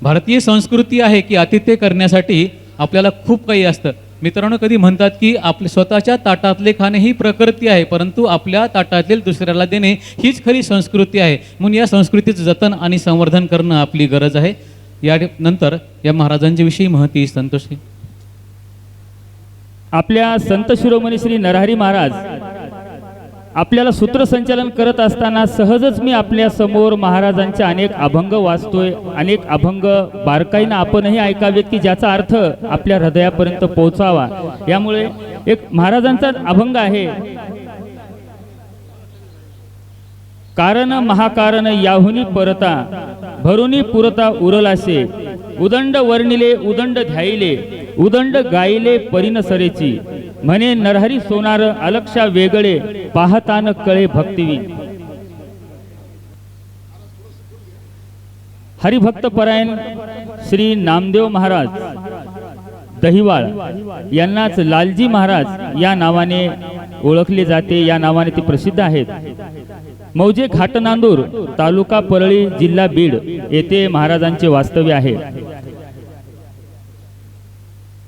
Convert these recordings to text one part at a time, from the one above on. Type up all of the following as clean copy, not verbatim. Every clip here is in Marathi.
भारतीय संस्कृती आहे की आतिथ्य करण्यासाठी आपल्याला खूप काही असतं. मित्रांनो, कधी म्हणतात की आपल्या स्वतःच्या ताटातले खाणे ही प्रकृती आहे, परंतु आपल्या ताटातले दुसऱ्याला देणे हीच खरी संस्कृती आहे. म्हणून या संस्कृतीचं जतन आणि संवर्धन करणं आपली गरज आहे. या नंतर या महाराजांच्या विषयी महती संतोष. आपल्या संत शिरोमणी श्री नरहरी महाराज आपल्याला सूत्रसंचालन करत असताना सहजच मी आपल्या समोर महाराजांचे अनेक अभंग वाचतोय. अनेक अभंग बारकाईनं आपणही ऐकावेत की ज्याचा अर्थ आपल्या हृदयापर्यंत पोहोचावा. यामुळे एक महाराजांचा अभंग आहे. कारण महाकारण याहुनी परता भरुनी पुरता उरलासे उदंड वर्णिले उदंड ध्याईले उदंड गायले परिणसरेची म्हणे नरहरी सोनार अलक्षा वेगळे पाहतान कळे भक्तिवी. हरिभक्तपरायण श्री नामदेव महाराज दहिवाळ यांनाच लालजी महाराज या नावाने ओळखले जाते. या नावाने ते प्रसिद्ध आहेत. मौजे घाटनांदूर तालुका परळी जिल्हा बीड येथे महाराजांचे वास्तव्य आहे.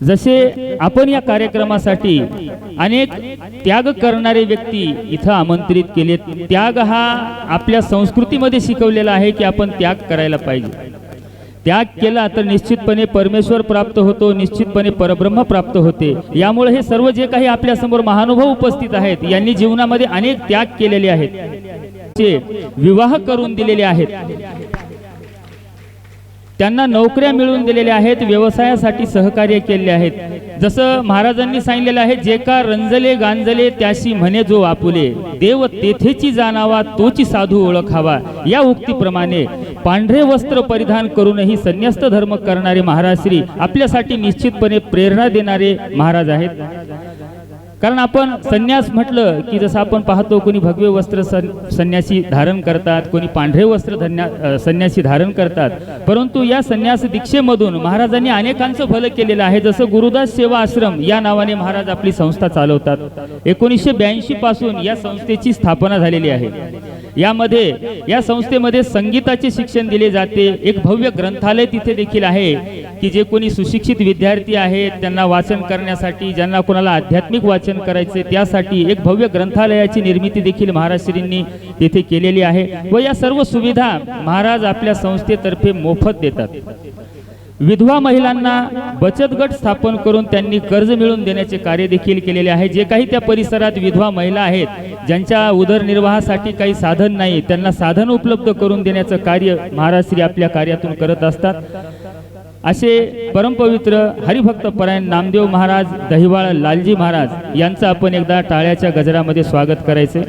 जसे आपण या कार्यक्रमासाठी अनेक त्याग करणारे व्यक्ती इथं आमंत्रित केले. त्याग हा आपल्या संस्कृतीमध्ये शिकवलेला आहे की आपण त्याग करायला पाहिजे. त्याग केला तर निश्चितपणे परमेश्वर प्राप्त होतो, निश्चितपणे परब्रह्म प्राप्त होते. यामुळे हे सर्व जे काही आपल्या समोर महानुभाव उपस्थित आहेत यांनी जीवनामध्ये अनेक त्याग केलेले आहेत, विवाह करून दिलेले आहेत, त्यांना नोकऱ्या मिळवून दिलेल्या आहेत, व्यवसायासाठी सहकार्य केले आहेत. जसं महाराजांनी सांगितलेलं आहे, जे का रंजले गांजले त्याशी म्हणे जो आपुले देव तेथेची जाणावा तोची साधू ओळखावा. या उक्तीप्रमाणे पांढरे वस्त्र परिधान करूनही संन्यस्त धर्म करणारे महाराज श्री आपल्यासाठी निश्चितपणे प्रेरणा देणारे महाराज आहेत. कारण आपण संन्यास म्हटलं की जसं आपण पाहतो कोणी भगवे वस्त्र संन्यासी धारण करतात, कोणी पांढरे वस्त्र संन्यासी धारण करतात. परंतु या संन्यास दीक्षेमधून महाराजांनी अनेकांचं भलं केलेलं आहे. जसं गुरुदास सेवा आश्रम या नावाने महाराज आपली संस्था चालवतात. 1982 पासून या संस्थेची स्थापना झालेली आहे. या संस्थेमध्ये संगीताचे शिक्षण दिले जाते. एक भव्य ग्रंथालय तिथे देखील आहे की जे कोणी सुशिक्षित विद्यार्थी आहेत त्यांना वाचन करण्यासाठी, ज्यांना कोणाला आध्यात्मिक वाचन करायचे त्यासाठी एक भव्य ग्रंथालयाची निर्मिती देखील महाराजश्रींनी तिथे केलेली आहे. व या सर्व सुविधा महाराज आपल्या संस्थेतर्फे मोफत देतात. विधवा महिलांना बचत गट स्थापन करून त्यांनी कर्ज मिळवून देण्याचे कार्य देखील केलेले आहे. जे काही त्या परिसरात विधवा महिला आहेत ज्यांच्या उदरनिर्वाहासाठी काही साधन नाही, त्यांना साधन उपलब्ध करून देण्याचं कार्य महाराज श्री आपल्या कार्यातून करत असतात. असे परमपवित्र हरिभक्तपरायण नामदेव महाराज दहिवाळ लालजी महाराज यांचं आपण एकदा टाळ्याच्या गजरामध्ये स्वागत करायचे.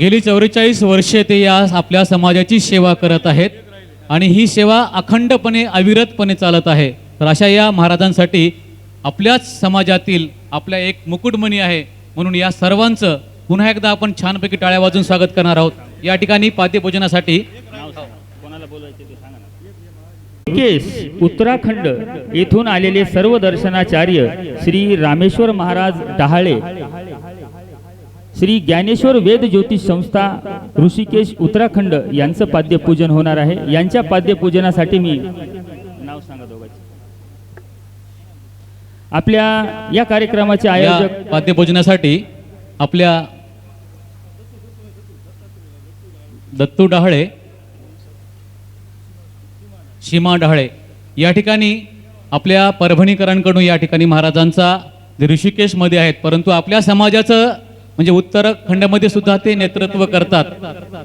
गेली 44 वर्षे ते या आपल्या समाजाची सेवा करत आहेत आणि ही सेवा अखंडपणे अविरतपणे चालत आहे. तर अशा या महाराजांसाठी आपल्याच समाजातील आपल्या एक मुकुटमणी आहे. म्हणून या सर्वांचं पुन्हा एकदा आपण छानपैकी टाळ्या वाजून स्वागत करणार आहोत. या ठिकाणी पाद्यपूजनासाठी उत्तराखंड येथून आलेले सर्व दर्शनाचार्य श्री रामेश्वर महाराज डहाळे, श्री ज्ञानेश्वर वेद ज्योतिष संस्था ऋषिकेश उत्तराखंड यांचं पाद्यपूजन होणार आहे. यांच्या पाद्यपूजनासाठी मी नाव सांगा दोघांचे. आपल्या या कार्यक्रमाचे आयोजक पाद्यपूजनासाठी आपल्या दत्तू डहाळे, सीमा डहाळे या ठिकाणी आपल्या परभणीकरांकडून या ठिकाणी महाराजांचा ऋषिकेशमध्ये आहेत, परंतु आपल्या समाजाचं म्हणजे उत्तराखंडमध्ये सुद्धा ते नेतृत्व करतात.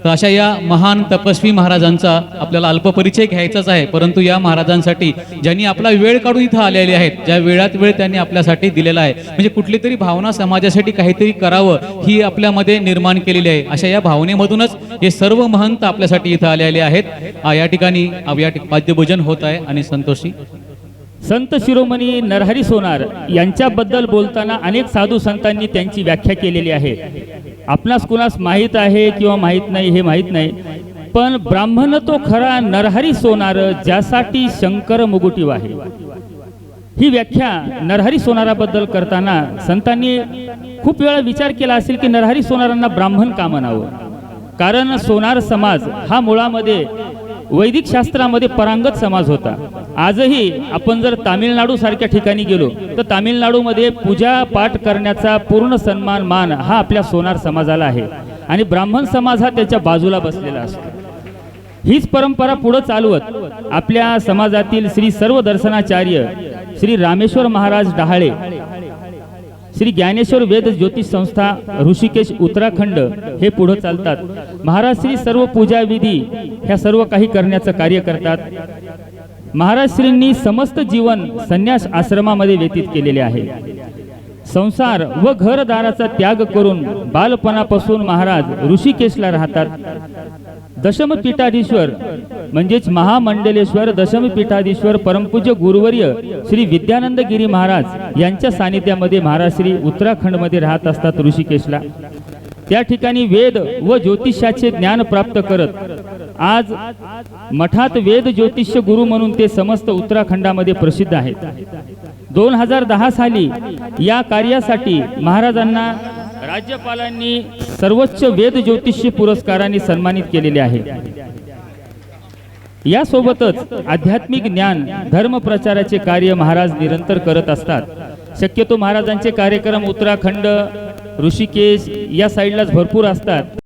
तर अशा या महान तपस्वी महाराजांचा आपल्याला अल्प परिचय घ्यायचाच आहे. परंतु या महाराजांसाठी ज्यांनी आपला वेळ काढून इथं आलेले आहेत, ज्या वेळात वेळ त्यांनी आपल्यासाठी दिलेला आहे, म्हणजे कुठली तरी भावना समाजासाठी काहीतरी करावं ही आपल्यामध्ये निर्माण केलेली आहे. अशा या भावनेमधूनच हे सर्व महंत आपल्यासाठी इथं आलेले आहेत. या ठिकाणी पाद्यपूजन होत आहे. आणि संतोषी संत शिरोमणी नरहरी सोनार यांच्याबद्दल बोलताना अनेक साधू संतांनी त्यांची व्याख्या केलेली आहे. आपणास कुणास माहीत आहे किंवा माहीत नाही हे माहीत नाही, पण ब्राह्मण तो खरा नरहरी सोनार ज्यासाठी शंकर मुगुटी वाहे. ही व्याख्या नरहरी सोनाराबद्दल करताना संतांनी खूप वेळा विचार केला असेल की नरहरी सोनारांना ब्राह्मण का म्हणावं. कारण सोनार समाज हा मुळामध्ये वैदिक शास्त्रामध्ये परांगत समाज होता. आजही आपण जर तामिळनाडू सारख्या ठिकाणी गेलो तर तामिळनाडूमध्ये पूजा पाठ करण्याचा पूर्ण सन्मान मान हा आपल्या सोनार समाजाला आहे आणि ब्राह्मण समाज हा त्याच्या बाजूला बसलेला असतो. हीच परंपरा पुढे चालवत आपल्या समाजातील श्री सर्व दर्शनाचार्य श्री रामेश्वर महाराज डहाळे, श्री ज्ञानेश्वर वेद ज्योतिष संस्था ऋषिकेश उत्तराखंड हे पुढे चालतात. महाराज श्री सर्व पूजा विधी ह्या सर्व काही करण्याचं कार्य करतात. महाराज श्रींनी समस्त जीवन संन्यास आश्रमामध्ये व्यतीत केलेले आहे. संसार व घरदाराचा त्याग करून बालपणापासून महाराज ऋषिकेशला राहतात. दशमपीठाधीश्वर म्हणजेच महामंडलेश्वर दशमपीठाधीश्वर परमपूज्य गुरुवर्य श्री विद्यानंद गिरी महाराज यांच्या सानिध्यामध्ये महाराज श्री उत्तराखंडमध्ये राहत असतात ऋषिकेशला. त्या ठिकाणी वेद व ज्योतिषाचे ज्ञान प्राप्त करत आज मठात वेद ज्योतिष्य गुरु म्हणून ते समस्त उत्तराखंडामध्ये प्रसिद्ध आहेत. 2010 साली या कार्यासाठी महाराजांना राज्यपालांनी सर्वोच्च वेद ज्योतिष्य पुरस्काराने सन्मानित केलेले आहे. यासोबतच आध्यात्मिक ज्ञान धर्म प्रचाराचे कार्य महाराज निरंतर करत असतात. शक्यतो महाराजांचे कार्यक्रम उत्तराखंड ऋषिकेश या साईडलाच भरपूर असतात.